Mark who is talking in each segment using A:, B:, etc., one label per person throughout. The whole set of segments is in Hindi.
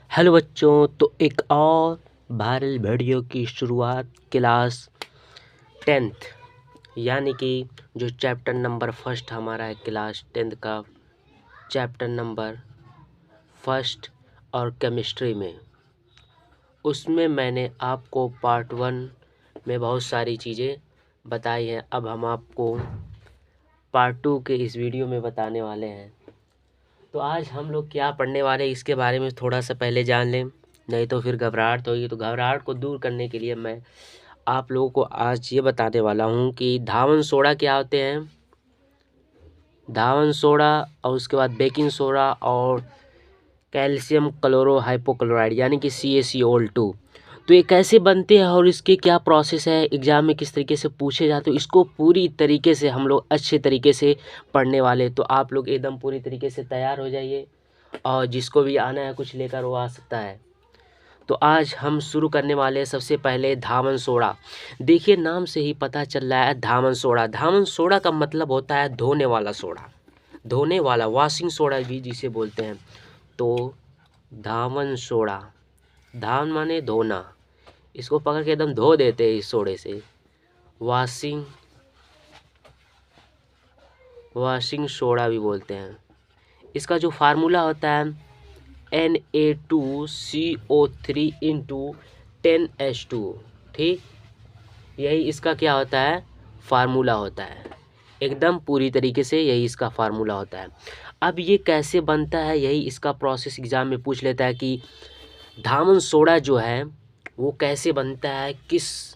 A: हेलो बच्चों, तो एक और वायरल वीडियो की शुरुआत क्लास 10th यानी कि जो चैप्टर नंबर फर्स्ट हमारा है क्लास 10th का चैप्टर नंबर फर्स्ट और केमिस्ट्री में, उसमें मैंने आपको पार्ट 1 में बहुत सारी चीज़ें बताई हैं। अब हम आपको पार्ट 2 के इस वीडियो में बताने वाले हैं। तो आज हम लोग क्या पढ़ने वाले हैं इसके बारे में थोड़ा सा पहले जान लें, नहीं तो फिर घबराहट होगी। तो घबराहट को दूर करने के लिए मैं आप लोगों को आज ये बताने वाला हूँ कि धावन सोडा क्या होते हैं, धावन सोडा और उसके बाद बेकिंग सोडा और कैल्शियम क्लोरो हाइपोक्लोराइड यानी कि CaCO2, तो ये कैसे बनते हैं और इसके क्या प्रोसेस है, एग्ज़ाम में किस तरीके से पूछे जाते हैं, इसको पूरी तरीके से हम लोग अच्छे तरीके से पढ़ने वाले। तो आप लोग एकदम पूरी तरीके से तैयार हो जाइए और जिसको भी आना है कुछ लेकर वो आ सकता है। तो आज हम शुरू करने वाले हैं सबसे पहले धावन सोडा। देखिए नाम से ही पता चल रहा है धावन सोडा। धावन सोडा का मतलब होता है धोने वाला सोडा, धोने वाला, वॉशिंग सोडा भी जिसे बोलते हैं। तो धावन सोडा, धावन माने धोना, इसको पकड़ के एकदम धो देते हैं इस सोडे से। वॉशिंग सोडा भी बोलते हैं। इसका जो फार्मूला होता है Na2CO3 इंटू 10H2O, ठीक, यही इसका क्या होता है, फार्मूला होता है। एकदम पूरी तरीके से यही इसका फार्मूला होता है। अब ये कैसे बनता है, यही इसका प्रोसेस एग्ज़ाम में पूछ लेता है कि धावन सोडा जो है वो कैसे बनता है, किस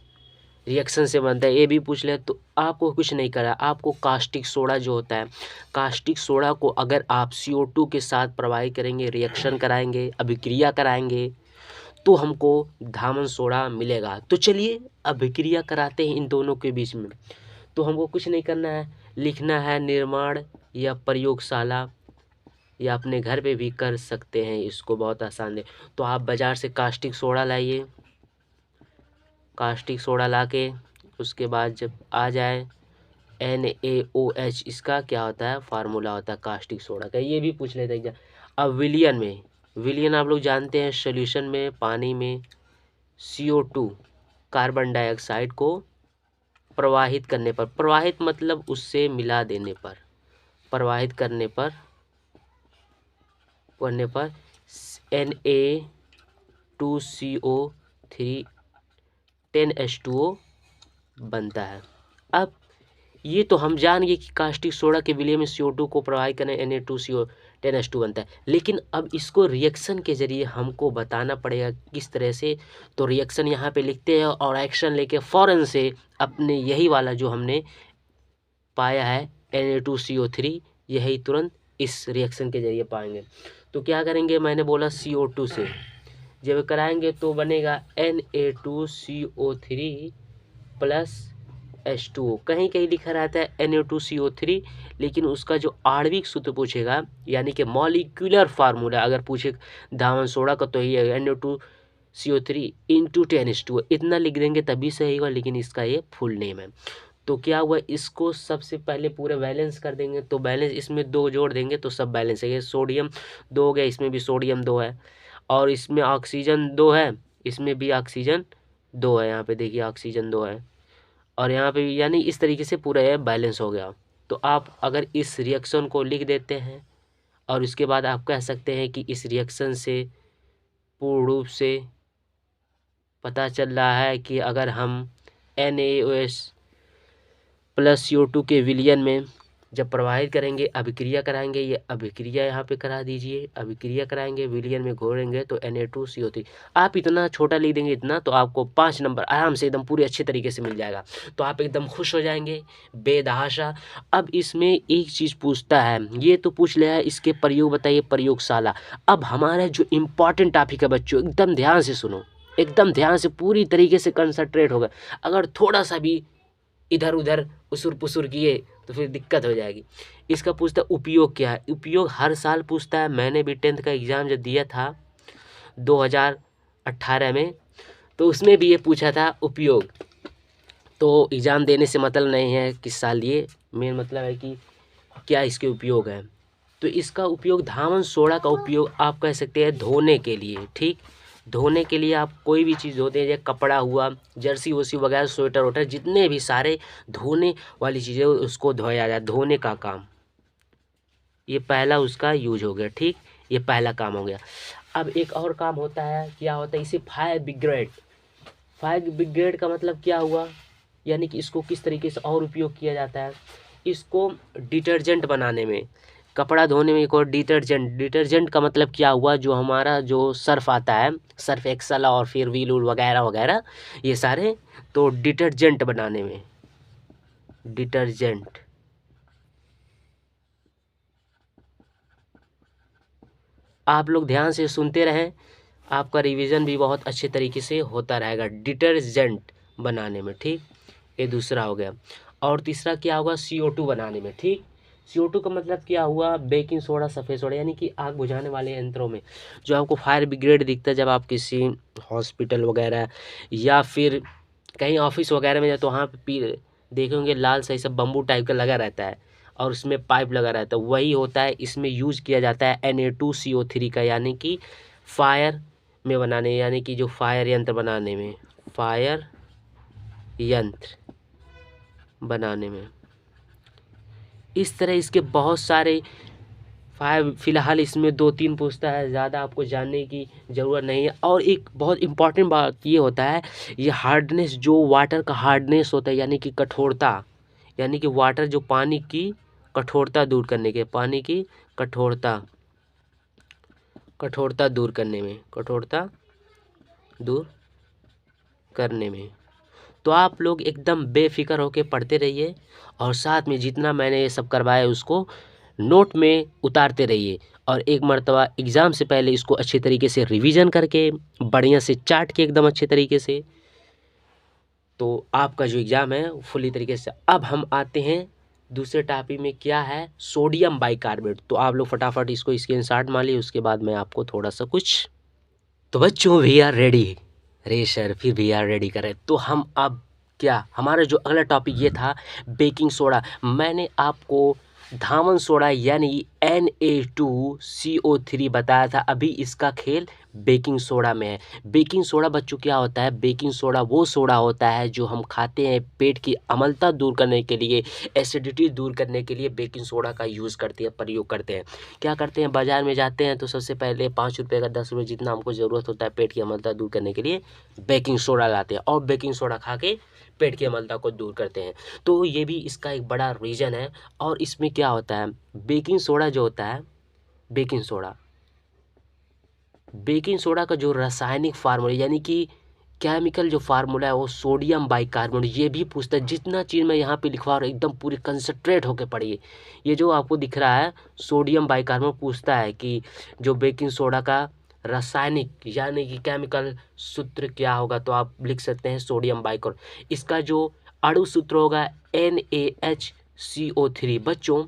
A: रिएक्शन से बनता है, ये भी पूछ ले। तो आपको कुछ नहीं करा, आपको कास्टिक सोडा जो होता है, कास्टिक सोडा को अगर आप CO2 के साथ प्रवाहित करेंगे, रिएक्शन कराएंगे, अभिक्रिया कराएंगे, तो हमको धावन सोडा मिलेगा। तो चलिए अभिक्रिया कराते हैं इन दोनों के बीच में। तो हमको कुछ नहीं करना है, लिखना है निर्माण या प्रयोगशाला, या अपने घर पे भी कर सकते हैं, इसको बहुत आसान है। तो आप बाज़ार से कास्टिक सोडा लाइए, कास्टिक सोडा लाके उसके बाद जब आ जाए NaOH, इसका क्या होता है, फार्मूला होता है कास्टिक सोडा का, ये भी पूछ लेते हैं। अब विलियन में, विलियन आप लोग जानते हैं, सॉल्यूशन में पानी में CO2 कार्बन डाइऑक्साइड को प्रवाहित करने पर, प्रवाहित मतलब उससे मिला देने पर, प्रवाहित करने पर Na2CO3 10H2O बनता है। अब ये तो हम जान गए कि कास्टिक सोडा के विलय में CO2 को प्रवाहित करने Na2CO 10H2 बनता है, लेकिन अब इसको रिएक्शन के जरिए हमको बताना पड़ेगा किस तरह से। तो रिएक्शन यहाँ पे लिखते हैं और एक्शन लेके फ़ौरन से अपने यही वाला जो हमने पाया है Na2CO3, यही तुरंत इस रिएक्शन के जरिए पाएंगे। तो क्या करेंगे, मैंने बोला CO2 से जब कराएंगे तो बनेगा Na2CO3 प्लस H2O। कहीं कहीं लिखा रहता है Na2CO3, लेकिन उसका जो आणविक सूत्र पूछेगा यानी कि मॉलिक्यूलर फार्मूला अगर पूछे धावन सोडा का, तो ही है Na2CO3 इंटू 10H2O, इतना लिख देंगे तभी सही होगा, लेकिन इसका ये फुल नेम है। तो क्या हुआ, इसको सबसे पहले पूरे बैलेंस कर देंगे। तो बैलेंस इसमें 2 जोड़ देंगे तो सब बैलेंस है। ये सोडियम 2 हो गया, इसमें भी सोडियम 2 है, और इसमें ऑक्सीजन 2 है, इसमें भी ऑक्सीजन 2 है। यहाँ पे देखिए ऑक्सीजन 2 है, और यहाँ पे यानी इस तरीके से पूरा ये बैलेंस हो गया। तो आप अगर इस रिएक्शन को लिख देते हैं और उसके बाद आप कह सकते हैं कि इस रिएक्शन से पूर्ण रूप से पता चल रहा है कि अगर हम NaOH प्लस CO2 के विलयन में जब प्रवाहित करेंगे, अभिक्रिया कराएंगे, ये अभिक्रिया यहाँ पे करा दीजिए, अभिक्रिया कराएंगे, विलयन में घोलेंगे तो Na2CO3, आप इतना छोटा लिख देंगे इतना, तो आपको 5 नंबर आराम से एकदम पूरे अच्छे तरीके से मिल जाएगा। तो आप एकदम खुश हो जाएंगे बेतहाशा। अब इसमें एक चीज़ पूछता है, ये तो पूछ लिया है, इसके प्रयोग बताइए, प्रयोगशाला। अब हमारा जो इम्पॉर्टेंट टॉपिक है बच्चों, एकदम ध्यान से सुनो, एकदम ध्यान से पूरी तरीके से कंसंट्रेट होगा। अगर थोड़ा सा भी इधर उधर उसुर पुसुर किए तो फिर दिक्कत हो जाएगी। इसका पूछता है उपयोग क्या है। उपयोग हर साल पूछता है, मैंने भी 10th का एग्ज़ाम जब दिया था 2018 में, तो उसमें भी ये पूछा था उपयोग। तो एग्ज़ाम देने से मतलब नहीं है किस साल दिए, मेन मतलब है कि क्या इसके उपयोग है। तो इसका उपयोग धावन सोडा का उपयोग आप कह सकते हैं धोने के लिए, ठीक। धोने के लिए आप कोई भी चीज़ धोते हैं, जैसे कपड़ा हुआ, जर्सी वर्सी वगैरह, स्वेटर वोटर, जितने भी सारे धोने वाली चीज़ें उसको धोया जाए, धोने का काम। ये पहला उसका यूज हो गया, ठीक। ये पहला काम हो गया। अब एक और काम होता है, क्या होता है इसे फायर ब्रिगेड। फायर ब्रिगेड का मतलब क्या हुआ, यानी कि इसको किस तरीके से और उपयोग किया जाता है। इसको डिटर्जेंट बनाने में, कपड़ा धोने में एक और डिटर्जेंट। डिटर्जेंट का मतलब क्या हुआ, जो हमारा जो सर्फ आता है, सर्फ एक्सल और फिर व्हील वूल वगैरह वगैरह, ये सारे, तो डिटर्जेंट बनाने में, डिटर्जेंट। आप लोग ध्यान से सुनते रहें, आपका रिवीजन भी बहुत अच्छे तरीके से होता रहेगा डिटर्जेंट बनाने में, ठीक। ये दूसरा हो गया। और तीसरा क्या होगा, CO2 बनाने में, ठीक। CO2 का मतलब क्या हुआ, बेकिंग सोडा, सफ़ेद सोडा, यानी कि आग बुझाने वाले यंत्रों में जो आपको फायर ब्रिगेड दिखता है जब आप किसी हॉस्पिटल वगैरह या फिर कहीं ऑफिस वगैरह में जाए तो वहाँ पे देखे होंगे लाल सही सब बम्बू टाइप का लगा रहता है और उसमें पाइप लगा रहता है, वही होता है। इसमें यूज किया जाता है Na2CO3 का, यानी कि फायर में बनाने, यानी कि जो फायर यंत्र बनाने में, फायर यंत्र बनाने में। इस तरह इसके बहुत सारे फायर, फिलहाल इसमें 2-3 पूछता है, ज़्यादा आपको जानने की ज़रूरत नहीं है। और एक बहुत इम्पॉर्टेंट बात ये होता है, ये हार्डनेस, जो वाटर का हार्डनेस होता है, यानी कि कठोरता, यानी कि वाटर जो पानी की कठोरता दूर करने के, पानी की कठोरता, कठोरता दूर करने में, कठोरता दूर करने में। तो आप लोग एकदम बेफिक्र होकर पढ़ते रहिए और साथ में जितना मैंने ये सब करवाया उसको नोट में उतारते रहिए और एक मर्तबा एग्ज़ाम से पहले इसको अच्छे तरीके से रिवीजन करके बढ़िया से चाट के एकदम अच्छे तरीके से, तो आपका जो एग्ज़ाम है फुली तरीके से। अब हम आते हैं दूसरे टॉपिक में, क्या है, सोडियम बाइकार्बोनेट। तो आप लोग फटाफट इसको स्क्रीनशॉट मार लीजिए, उसके बाद मैं आपको थोड़ा सा कुछ, तो बच्चों वी आर रेडी। अरे सर फिर वी आर रेडी करें, तो हम अब क्या, हमारा जो अगला टॉपिक ये था बेकिंग सोडा। मैंने आपको धावन सोडा यानी Na2CO3 बताया था, अभी इसका खेल बेकिंग सोडा में है। बेकिंग सोडा बच्चों क्या होता है, बेकिंग सोडा वो सोडा होता है जो हम खाते हैं पेट की अम्लता दूर करने के लिए, एसिडिटी दूर करने के लिए बेकिंग सोडा का यूज़ करते हैं, प्रयोग करते हैं। क्या करते हैं, बाज़ार में जाते हैं तो सबसे पहले 5 रुपये का 10 रुपये जितना हमको ज़रूरत होता है पेट की अम्लता दूर करने के लिए, बेकिंग सोडा लाते हैं और बेकिंग सोडा खा के पेट की अम्लता को दूर करते हैं। तो ये भी इसका एक बड़ा रीज़न है। और इसमें क्या होता है, बेकिंग सोडा जो होता है, बेकिंग सोडा, बेकिंग सोडा का जो रासायनिक फार्मूला यानी कि केमिकल जो फार्मूला है वो सोडियम बाइकार्बोनेट, ये भी पूछता है। जितना चीज़ मैं यहाँ पे लिखवा रहा हूँ एकदम पूरी कंसंट्रेट होकर पढ़िए। ये जो आपको दिख रहा है सोडियम बाइकार्बोनेट, पूछता है कि जो बेकिंग सोडा का रासायनिक यानी कि केमिकल सूत्र क्या होगा, तो आप लिख सकते हैं सोडियम बाइकार्बोनेट। इसका जो अणु सूत्र होगा NaHCO3। बच्चों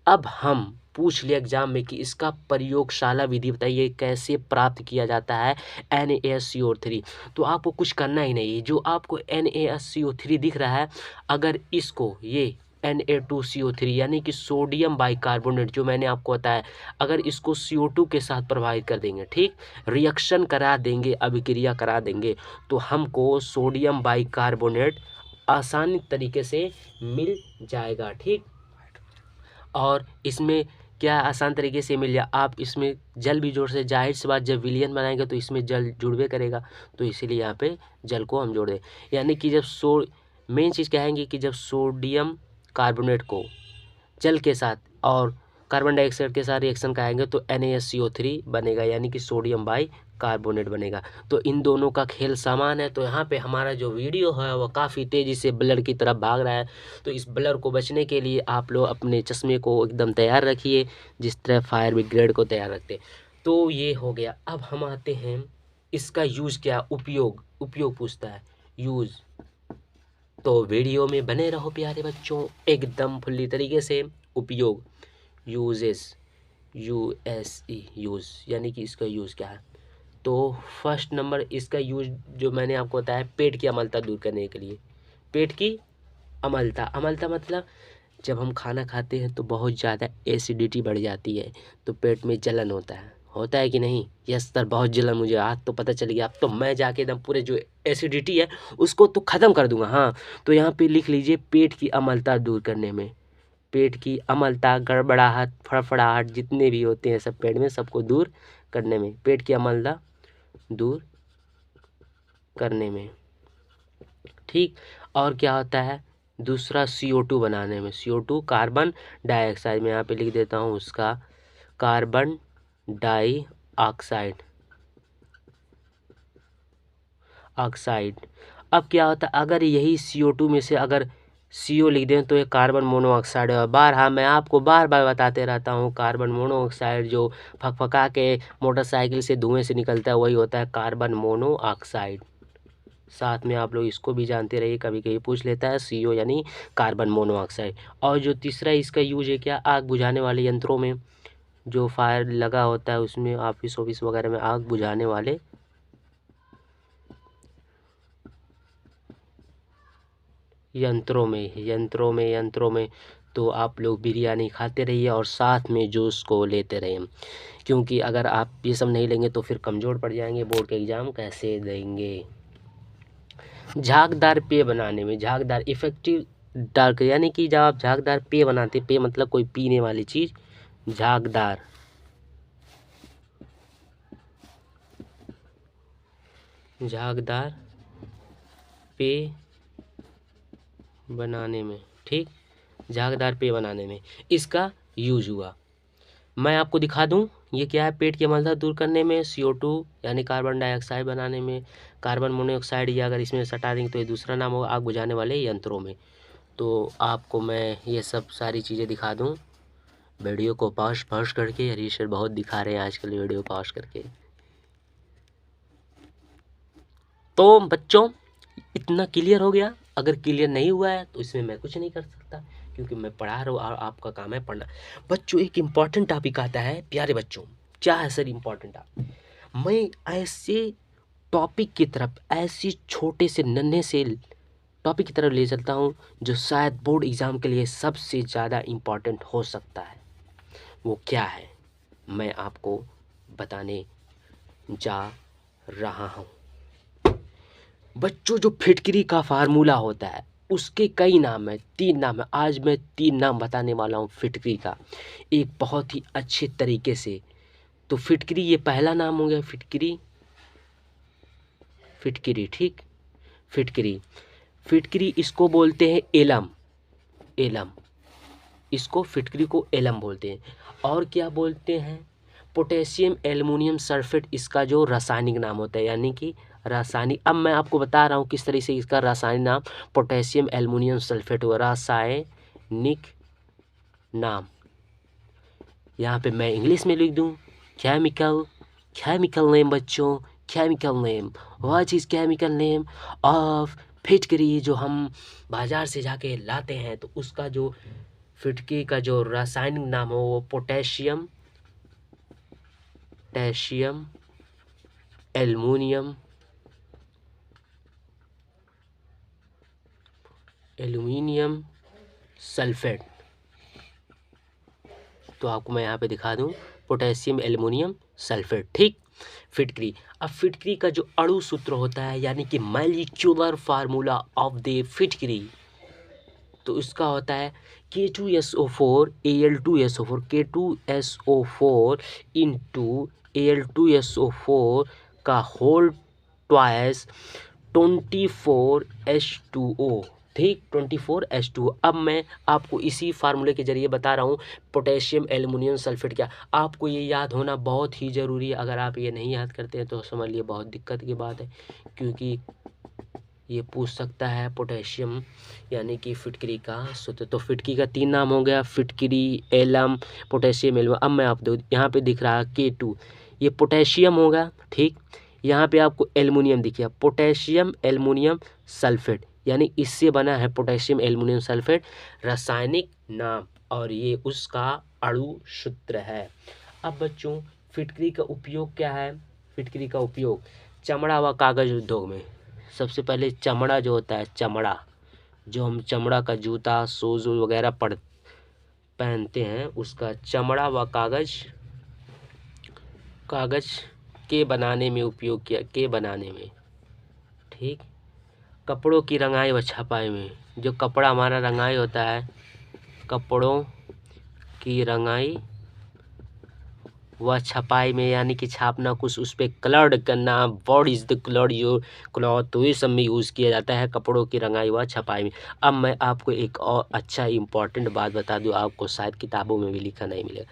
A: अब हम पूछ लिया एग्जाम में कि इसका प्रयोगशाला विधि बताइए कैसे प्राप्त किया जाता है NaCO3। तो आपको कुछ करना ही नहीं है, जो आपको NaCO3 दिख रहा है, अगर इसको ये Na2CO3 यानी कि सोडियम बाइकार्बोनेट जो मैंने आपको बताया, अगर इसको CO2 के साथ प्रभावित कर देंगे, ठीक, रिएक्शन करा देंगे, अभिक्रिया करा देंगे, तो हमको सोडियम बाइकार्बोनेट आसानी तरीके से मिल जाएगा, ठीक। और इसमें क्या आसान तरीके से मिल जाए, आप इसमें जल भी जोड़ से, जाहिर सी बात जब विलयन बनाएंगे तो इसमें जल जुड़वे करेगा, तो इसीलिए यहाँ पे जल को हम जोड़ दें। यानी कि जब मेन चीज़ कहेंगे कि जब सोडियम कार्बोनेट को जल के साथ और कार्बन डाइऑक्साइड के साथ रिएक्शन कराएंगे तो NaCO3 बनेगा, यानी कि सोडियम बाइकार्बोनेट बनेगा। तो इन दोनों का खेल समान है। तो यहाँ पे हमारा जो वीडियो है वो काफ़ी तेज़ी से ब्लर की तरफ भाग रहा है, तो इस ब्लर को बचने के लिए आप लोग अपने चश्मे को एकदम तैयार रखिए, जिस तरह फायर ब्रिगेड को तैयार रखते। तो ये हो गया। अब हम आते हैं इसका यूज़ क्या, उपयोग, उपयोग पूछता है यूज़। तो वीडियो में बने रहो प्यारे बच्चों एकदम फुल्ली तरीके से। उपयोग, यूजेस, USE, यूज़, यानी कि इसका यूज़ क्या है। तो फर्स्ट नंबर इसका यूज़ जो मैंने आपको बताया पेट की अम्लता दूर करने के लिए। पेट की अम्लता, अम्लता मतलब जब हम खाना खाते हैं तो बहुत ज़्यादा एसिडिटी बढ़ जाती है, तो पेट में जलन होता है कि नहीं? यस सर, बहुत जलन, मुझे आज तो पता चल गया। अब तो मैं जाके एकदम पूरे जो एसिडिटी है उसको तो ख़त्म कर दूंगा। हाँ, तो यहाँ पे लिख लीजिए, पेट की अम्लता दूर करने में, पेट की अम्लता, गड़बड़ाहट, फड़फड़ाहट जितने भी होते हैं सब पेट में, सबको दूर करने में, पेट की अम्लता दूर करने में, ठीक। और क्या होता है दूसरा, CO2 बनाने में, CO2 कार्बन डाइऑक्साइड, मैं यहाँ पे लिख देता हूँ उसका, कार्बन डाइऑक्साइड, ऑक्साइड। अब क्या होता है, अगर यही CO2 में से अगर CO लिख दें तो ये कार्बन मोनोऑक्साइड है। हाँ, मैं आपको बार बार बताते रहता हूँ, कार्बन मोनोऑक्साइड जो फकफका के मोटरसाइकिल से धुएं से निकलता है वही होता है कार्बन मोनोऑक्साइड। साथ में आप लोग इसको भी जानते रहिए, कभी कभी पूछ लेता है, CO यानी कार्बन मोनोऑक्साइड। और जो तीसरा इसका यूज है क्या, आग बुझाने वाले यंत्रों में, जो फायर लगा होता है उसमें, ऑफिस ऑफिस वगैरह में आग बुझाने वाले यंत्रों में तो आप लोग बिरयानी खाते रहिए और साथ में जूस को लेते रहिए, क्योंकि अगर आप ये सब नहीं लेंगे तो फिर कमज़ोर पड़ जाएंगे, बोर्ड के एग्ज़ाम कैसे देंगे। झागदार पेय बनाने में, झागदार इफेक्टिव डार्क, यानी कि जब आप झागदार पेय बनाते, पेय मतलब कोई पीने वाली चीज़, झागदार पेय बनाने में, ठीक, झागदार पेय बनाने में इसका यूज हुआ। मैं आपको दिखा दूं, ये क्या है, पेट की अम्लता दूर करने में, CO2 यानी कार्बन डाइऑक्साइड बनाने में, कार्बन मोनोऑक्साइड, या अगर इसमें सटा देंगे तो ये दूसरा नाम होगा, आग बुझाने वाले यंत्रों में। तो आपको मैं ये सब सारी चीज़ें दिखा दूं, वीडियो को पॉज करके, हरीश सर बहुत दिखा रहे हैं आजकल वीडियो पॉज करके। तो बच्चों इतना क्लियर हो गया, अगर क्लियर नहीं हुआ है तो इसमें मैं कुछ नहीं कर सकता, क्योंकि मैं पढ़ा रहा हूँ और आपका काम है पढ़ना। बच्चों एक इम्पॉर्टेंट टॉपिक आता है, प्यारे बच्चों, क्या है सर इम्पॉर्टेंट टॉपिक, मैं ऐसे टॉपिक की तरफ, ऐसी छोटे से नन्हे से टॉपिक की तरफ ले चलता हूँ जो शायद बोर्ड एग्ज़ाम के लिए सबसे ज़्यादा इम्पॉर्टेंट हो सकता है। वो क्या है मैं आपको बताने जा रहा हूँ। बच्चों जो फिटकरी का फार्मूला होता है उसके कई नाम है, 3 नाम है, आज मैं 3 नाम बताने वाला हूँ फिटकरी का, एक बहुत ही अच्छे तरीके से। तो फिटकरी, ये पहला नाम हो गया, फिटकरी, ठीक, फिटकरी इसको बोलते हैं एलम, इसको फिटकरी को एलम बोलते हैं। और क्या बोलते हैं, पोटेशियम एल्युमिनियम सल्फेट इसका जो रासायनिक नाम होता है, यानी कि रासायनिक, अब मैं आपको बता रहा हूँ किस तरह से इसका रासायनिक नाम पोटेशियम एल्युमिनियम सल्फेट हुआ, रासायनिक नाम। यहाँ पे मैं इंग्लिश में लिख दूँ, केमिकल नेम बच्चों, chemical name, what is chemical name of फिटकरी, जो हम बाजार से जाके लाते हैं, तो उसका जो फिटकरी का जो रासायनिक नाम हो वो पोटेशियम एल्युमिनियम सल्फेट। तो आपको मैं यहाँ पे दिखा दूँ, पोटेशियम एल्युमिनियम सल्फेट, ठीक, फिटकरी। अब फिटकरी का जो अणु सूत्र होता है, यानी कि मॉलिक्यूलर फार्मूला ऑफ द फिटकरी, तो इसका होता है K2SO4 Al2SO4, K2SO4 into Al2SO4 का होल ट्वाइस 24H2O, ठीक, 24H2O। अब मैं आपको इसी फार्मूले के जरिए बता रहा हूँ पोटेशियम एल्युमिनियम सल्फेट क्या, आपको ये याद होना बहुत ही ज़रूरी है। अगर आप ये नहीं याद करते हैं तो समझ लिए बहुत दिक्कत की बात है, क्योंकि ये पूछ सकता है पोटेशियम यानी कि फिटकरी का सूत्र। तो फिटकरी का 3 नाम हो गया, फिटकरी, एलम, पोटेशियम एल्युमिनियम। अब मैं आप दो, यहाँ पे दिख रहा है K2, ये पोटेशियम होगा, ठीक, यहाँ पे आपको एल्युमिनियम दिखिए, पोटेशियम एल्युमिनियम सल्फेट, यानी इससे बना है पोटेशियम एल्युमिनियम सल्फेट रासायनिक नाम, और ये उसका अणु सूत्र है। अब बच्चों फिटकरी का उपयोग क्या है, फिटकरी का उपयोग चमड़ा व कागज उद्योग में, सबसे पहले चमड़ा जो होता है, चमड़ा जो हम चमड़ा का जूता, शूज वगैरह पहनते हैं उसका चमड़ा व कागज के बनाने में उपयोग किया, के बनाने में, ठीक। कपड़ों की रंगाई व छपाई में, जो कपड़ा हमारा रंगाई होता है, कपड़ों की रंगाई व छपाई में, यानी कि छापना, कुछ उस पर कलर्ड करना, what is the colour your cloth, तो ये सब में यूज़ किया जाता है कपड़ों की रंगाई व छपाई में। अब मैं आपको एक और अच्छा इम्पॉर्टेंट बात बता दूं, आपको शायद किताबों में भी लिखा नहीं मिलेगा।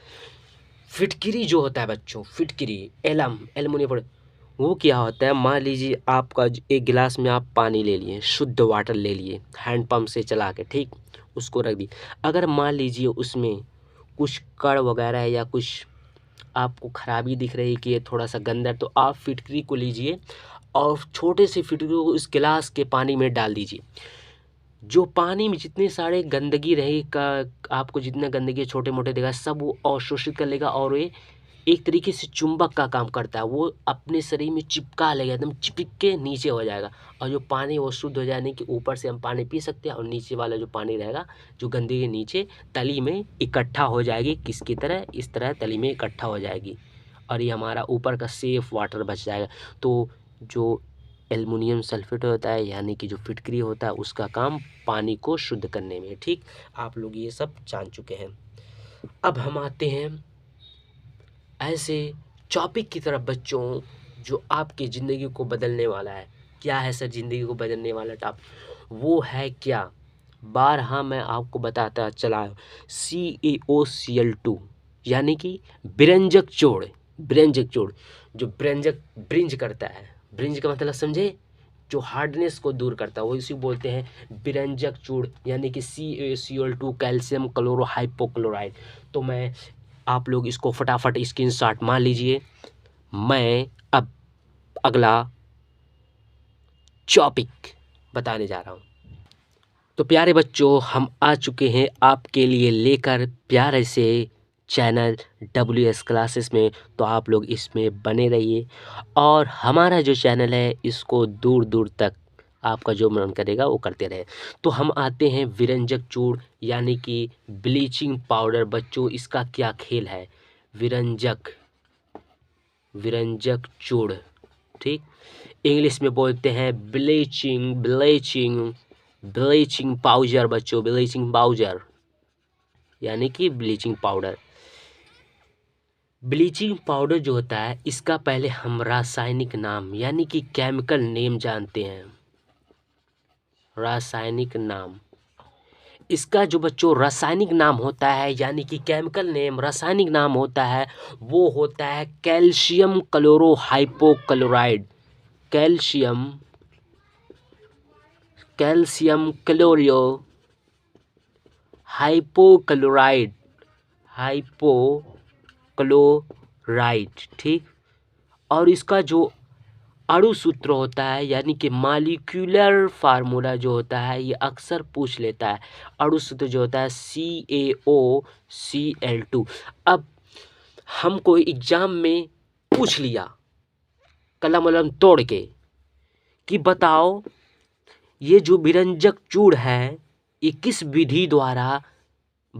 A: फिटकिरी जो होता है बच्चों, फिटकिरी, एल्युमिनियम फोil, वो क्या होता है, मान लीजिए आपका एक गिलास में आप पानी ले लिए, शुद्ध वाटर ले लिए हैंड पंप से चला के, ठीक, उसको रख दी। अगर मान लीजिए उसमें कुछ कण वगैरह है या कुछ आपको खराबी दिख रही कि ये थोड़ा सा गंदा है, तो आप फिटकरी को लीजिए और छोटे से फिटकरी को उस गिलास के पानी में डाल दीजिए। जो पानी में जितने सारे गंदगी रहे का, आपको जितना गंदगी छोटे मोटे देगा सब वो अवशोषित कर लेगा और ये एक तरीके से चुंबक का काम करता है, वो अपने शरीर में चिपका लेगा, एकदम चिपक के नीचे हो जाएगा। और जो पानी वो शुद्ध हो जाने के ऊपर से हम पानी पी सकते हैं और नीचे वाला जो पानी रहेगा, जो गंदगी नीचे तली में इकट्ठा हो जाएगी, किसकी तरह, इस तरह तली में इकट्ठा हो जाएगी और ये हमारा ऊपर का सेफ वाटर बच जाएगा। तो जो एल्युमिनियम सल्फेट होता है, यानी कि जो फिटकरी होता है, उसका काम पानी को शुद्ध करने में, ठीक। आप लोग ये सब जान चुके हैं। अब हम आते हैं ऐसे टॉपिक की तरफ बच्चों, जो आपकी ज़िंदगी को बदलने वाला है। क्या है सर ज़िंदगी को बदलने वाला टॉपिक? वो है क्या, बारहा मैं आपको बताता चला, CaOCl2, यानी कि बिरंजक चूड़। बिरंजक चूड़ जो ब्रिंज करता है, ब्रिंज का मतलब समझे, जो हार्डनेस को दूर करता है, वो इसी बोलते हैं बिरंजक चूड़, यानी कि CaCl2, कैल्शियम क्लोरो हाइपोक्लोराइड। तो मैं, आप लोग इसको फटाफट स्क्रीनशॉट मार लीजिए। मैं अब अगला टॉपिक बताने जा रहा हूँ। तो प्यारे बच्चों, हम आ चुके हैं आपके लिए लेकर प्यारे से चैनल WS क्लासेस में। तो आप लोग इसमें बने रहिए और हमारा जो चैनल है इसको दूर दूर तक आपका जो मन करेगा वो करते रहे। तो हम आते हैं विरंजक चूड़, यानी कि ब्लीचिंग पाउडर। बच्चों इसका क्या खेल है, विरंजक चूड़, ठीक। इंग्लिश में बोलते हैं ब्लीचिंग पाउडर बच्चों, ब्लीचिंग पाउडर यानी कि ब्लीचिंग पाउडर। ब्लीचिंग पाउडर जो होता है, इसका पहले हम रासायनिक नाम यानी कि केमिकल नेम जानते हैं। रासायनिक नाम, इसका जो बच्चों रासायनिक नाम होता है, यानी कि केमिकल नेम, रासायनिक नाम होता है, वो होता है calcium chloro hypochloride. Calcium chloro hypochloride, ठीक। और इसका जो अणु सूत्र होता है, यानी कि मॉलिक्यूलर फार्मूला जो होता है, ये अक्सर पूछ लेता है। अणु सूत्र जो होता है CaOCl2। अब हमको एग्जाम में पूछ लिया कलम वलम तोड़ के कि बताओ ये जो विरंजक चूड़ है ये किस विधि द्वारा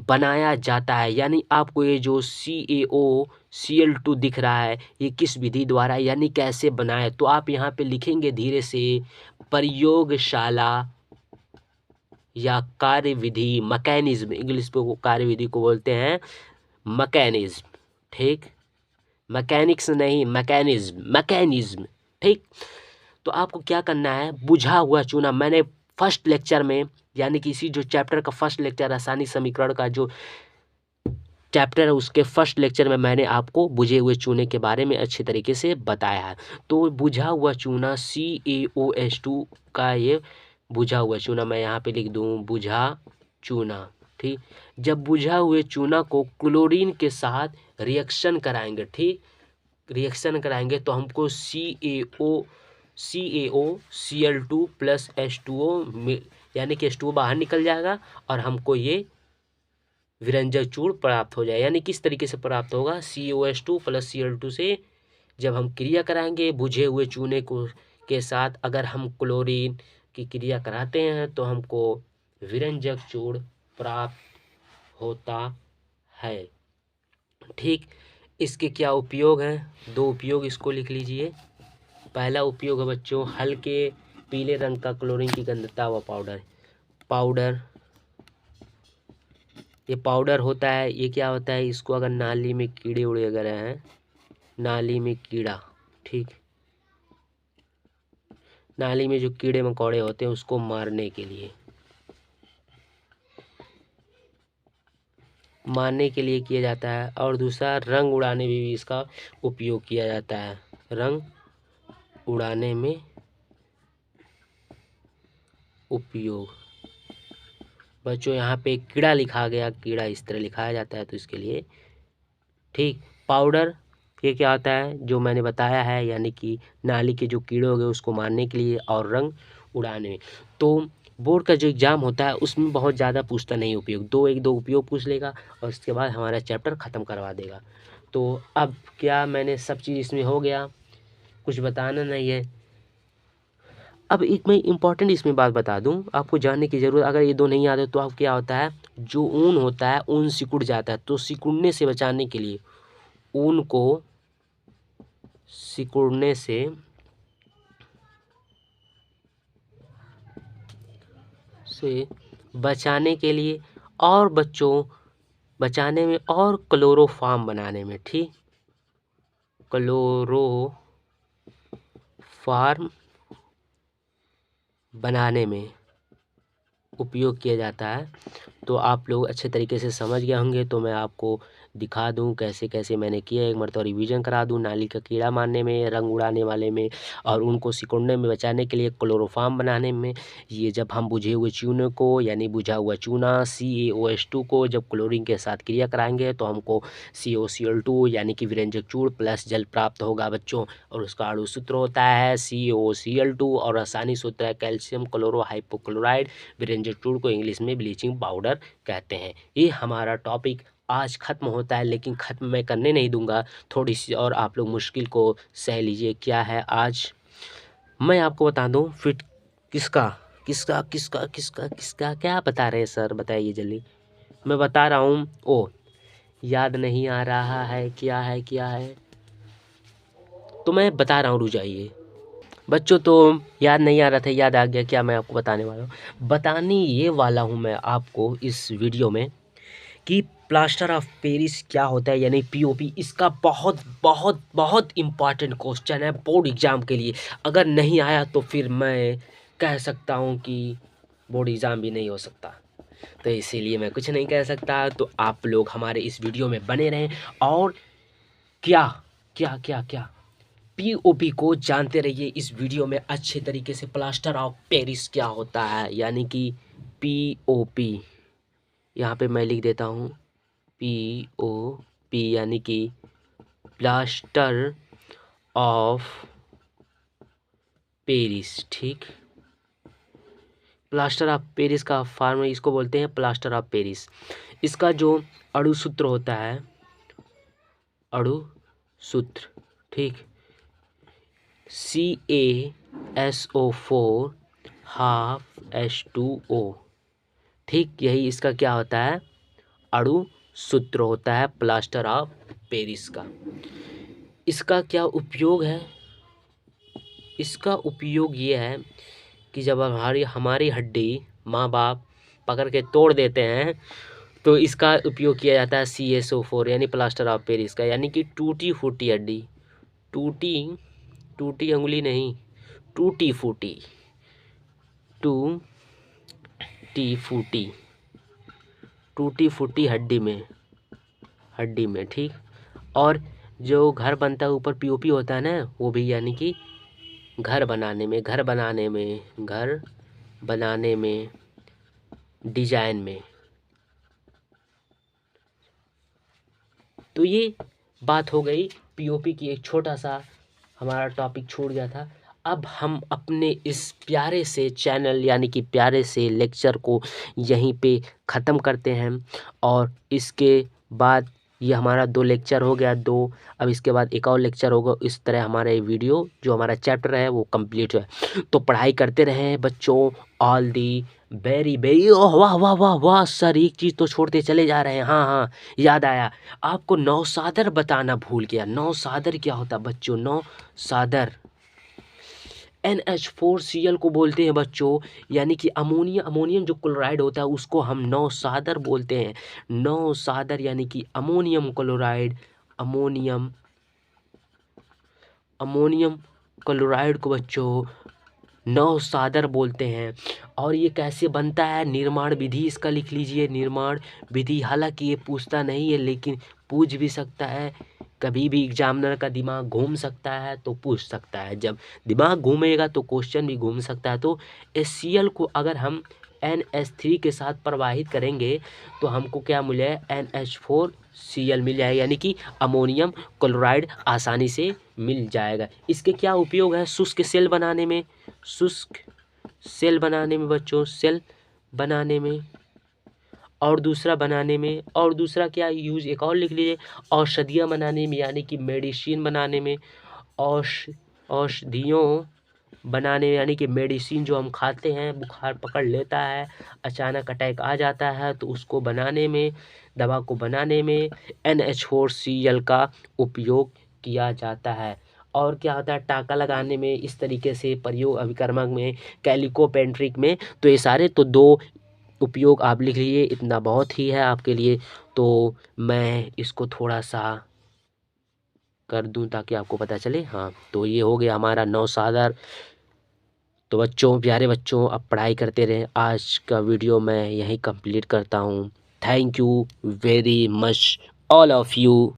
A: बनाया जाता है, यानी आपको ये जो CaOCl2 दिख रहा है ये किस विधि द्वारा, यानी कैसे बनाया। तो आप यहाँ पे लिखेंगे धीरे से, प्रयोगशाला या कार्यविधि, मैकेनिज्म, इंग्लिश पे कार्यविधि को बोलते हैं मैकेनिज्म, ठीक। मैकेनिक्स नहीं, मैकेनिज्म, ठीक। तो आपको क्या करना है, बुझा हुआ चूना, मैंने फर्स्ट लेक्चर में, यानी कि इसी जो चैप्टर का फर्स्ट लेक्चर रासायनिक समीकरण का जो चैप्टर है उसके फर्स्ट लेक्चर में मैंने आपको बुझे हुए चूने के बारे में अच्छी तरीके से बताया है। तो बुझा हुआ चूना CaOH2 का, ये बुझा हुआ चूना मैं यहाँ पे लिख दूँ, बुझा चूना, ठीक। जब बुझा हुए चूना को क्लोरीन के साथ रिएक्शन कराएंगे, ठीक, रिएक्शन कराएंगे तो हमको CaOCl2 प्लस H2O, यानी कि H2O बाहर निकल जाएगा और हमको ये विरंजक चूड़ प्राप्त हो जाए। यानी किस तरीके से प्राप्त होगा, CaOH2 प्लस Cl2 से जब हम क्रिया कराएंगे बुझे हुए चूने को के साथ, अगर हम क्लोरीन की क्रिया कराते हैं तो हमको विरंजक चूड़ प्राप्त होता है। ठीक, इसके क्या उपयोग हैं? 2 उपयोग इसको लिख लीजिए। पहला उपयोग है बच्चों, हल्के पीले रंग का क्लोरीन की गंधता व पाउडर। ये पाउडर होता है, ये क्या होता है, इसको अगर नाली में कीड़े उड़े अगर हैं, नाली में कीड़ा, ठीक, नाली में जो कीड़े मकोड़े होते हैं उसको मारने के लिए किया जाता है। और दूसरा, रंग उड़ाने में भी इसका उपयोग किया जाता है। रंग उड़ाने में उपयोग। बच्चों यहाँ पे कीड़ा लिखा गया, कीड़ा इस तरह लिखाया जाता है तो इसके लिए, ठीक। पाउडर, ये क्या होता है, जो मैंने बताया है, यानी कि नाली के जो कीड़े हो गए उसको मारने के लिए, और रंग उड़ाने में। तो बोर्ड का जो एग्ज़ाम होता है उसमें बहुत ज़्यादा पूछता नहीं उपयोग, 1-2 उपयोग पूछ लेगा और उसके बाद हमारा चैप्टर ख़त्म करवा देगा। तो अब क्या मैंने सब चीज़ इसमें हो गया, कुछ बताना नहीं है। अब एक मैं इम्पॉर्टेंट इसमें बात बता दूं, आपको जानने की ज़रूरत, अगर ये 2 नहीं आते तो अब क्या होता है, जो ऊन होता है ऊन सिकुड़ जाता है, तो सिकुड़ने से बचाने के लिए, ऊन को सिकुड़ने से बचाने के लिए, और बच्चों बचाने में, और क्लोरोफार्म बनाने में, ठीक, क्लोरोफार्म बनाने में उपयोग किया जाता है। तो आप लोग अच्छे तरीके से समझ गए होंगे, तो मैं आपको दिखा दूं कैसे कैसे मैंने किया, एक मरतबा रिवीजन करा दूं। नाली का कीड़ा मारने में, रंग उड़ाने वाले में, और उनको सिकुड़ने में बचाने के लिए क्लोरोफार्म बनाने में। ये जब हम बुझे हुए चूने को, यानी बुझा हुआ चूना CaOH2 को जब क्लोरीन के साथ क्रिया कराएंगे तो हमको CaOCl2 यानी कि विरंजक चूड़ प्लस जल प्राप्त होगा बच्चों। और उसका अणु सूत्र होता है CaOCl2, और रासायनिक सूत्र है कैल्शियम क्लोरोहाइपोक्लोराइड। विरंजक चूड़ को इंग्लिश में ब्लीचिंग पाउडर कहते हैं। ये हमारा टॉपिक आज ख़त्म होता है, लेकिन ख़त्म मैं करने नहीं दूंगा, थोड़ी सी और आप लोग मुश्किल को सह लीजिए। क्या है आज मैं आपको बता दूं, फिट किसका किसका किसका किसका किसका क्या बता रहे हैं सर, बताइए जल्दी। मैं बता रहा हूँ, ओ याद नहीं आ रहा है, क्या है क्या है, तो मैं बता रहा हूँ, रुक जाइए बच्चों। तो याद नहीं आ रहा था, याद आ गया, क्या मैं आपको बताने वाला हूँ, बताने ये वाला हूँ मैं आपको इस वीडियो में कि प्लास्टर ऑफ पेरिस क्या होता है, यानी POP। इसका बहुत बहुत बहुत इम्पॉर्टेंट क्वेश्चन है बोर्ड एग्ज़ाम के लिए। अगर नहीं आया तो फिर मैं कह सकता हूँ कि बोर्ड एग्ज़ाम भी नहीं हो सकता, तो इसीलिए मैं कुछ नहीं कह सकता। तो आप लोग हमारे इस वीडियो में बने रहें, और क्या क्या क्या क्या POP को जानते रहिए इस वीडियो में अच्छे तरीके से। प्लास्टर ऑफ पेरिस क्या होता है, यानी कि POP, यहाँ पे मैं लिख देता हूँ POP, यानी कि प्लास्टर ऑफ पेरिस, ठीक। प्लास्टर ऑफ पेरिस का फॉर्म, इसको बोलते हैं प्लास्टर ऑफ पेरिस। इसका जो अणु सूत्र होता है, अणु सूत्र, ठीक, CaSO4 हाफ H2O, ठीक। यही इसका क्या होता है, अणु सूत्र होता है प्लास्टर ऑफ पेरिस का। इसका क्या उपयोग है, इसका उपयोग ये है कि जब हमारी हमारी हड्डी माँ बाप पकड़ के तोड़ देते हैं, तो इसका उपयोग किया जाता है CaSO4 यानी प्लास्टर ऑफ पेरिस का, यानी कि टूटी फूटी हड्डी, टूटी टूटी अंगुली नहीं, टूटी फूटी, टूटी फूटी, टूटी फूटी हड्डी में, ठीक। और जो घर बनता है ऊपर POP होता है ना, वो भी यानी कि घर बनाने में डिजाइन में। तो ये बात हो गई POP की, एक छोटा सा हमारा टॉपिक छूट गया था। अब हम अपने इस प्यारे से चैनल यानी कि प्यारे से लेक्चर को यहीं पे ख़त्म करते हैं, और इसके बाद ये हमारा 2 लेक्चर हो गया 2, अब इसके बाद एक और लेक्चर होगा। इस तरह हमारा ये वीडियो जो हमारा चैप्टर है वो कंप्लीट है। तो पढ़ाई करते रहें बच्चों। ऑल दी वेरी वेरी ओह वाह वाह वाह वाह सर, एक चीज़ तो छोड़ते चले जा रहे हैं। हाँ हाँ, याद आया, आपको नौसादर बताना भूल गया। नौसादर क्या होता है बच्चों? नौसादर NH4Cl को बोलते हैं बच्चों, यानी कि अमोनियम जो क्लोराइड होता है उसको हम नौसादर बोलते हैं। नौसादर यानी कि ammonium chloride, ammonium ammonium chloride को बच्चों नौसादर बोलते हैं। और ये कैसे बनता है, निर्माण विधि इसका लिख लीजिए। निर्माण विधि, हालांकि ये पूछता नहीं है लेकिन पूछ भी सकता है। कभी भी एग्जामिनर का दिमाग घूम सकता है तो पूछ सकता है। जब दिमाग घूमेगा तो क्वेश्चन भी घूम सकता है। तो HCl को अगर हम NH3 के साथ प्रवाहित करेंगे तो हमको क्या मिलेगा? NH4Cl मिल जाएगा, यानी कि अमोनियम क्लोराइड आसानी से मिल जाएगा। इसके क्या उपयोग है? शुष्क सेल बनाने में, शुष्क सेल बनाने में बच्चों, सेल बनाने में, और दूसरा बनाने में, और दूसरा क्या यूज एक और लिख लीजिए, औषधियाँ बनाने में, यानी कि मेडिसिन बनाने में, औषधियों बनाने में, यानी कि मेडिसिन जो हम खाते हैं, बुखार पकड़ लेता है, अचानक अटैक आ जाता है तो उसको बनाने में, दवा को बनाने में NH4Cl का उपयोग किया जाता है। और क्या होता है? टाँका लगाने में, इस तरीके से प्रयोग अभिकर्मक में, कैलिकोपेंट्रिक में। तो ये सारे तो 2 उपयोग आप लिख लीजिए, इतना बहुत ही है आपके लिए। तो मैं इसको थोड़ा सा कर दूं ताकि आपको पता चले। हाँ, तो ये हो गया हमारा नौसादर। तो बच्चों, प्यारे बच्चों, अब पढ़ाई करते रहें। आज का वीडियो मैं यहीं कंप्लीट करता हूँ। Thank you very much all of you.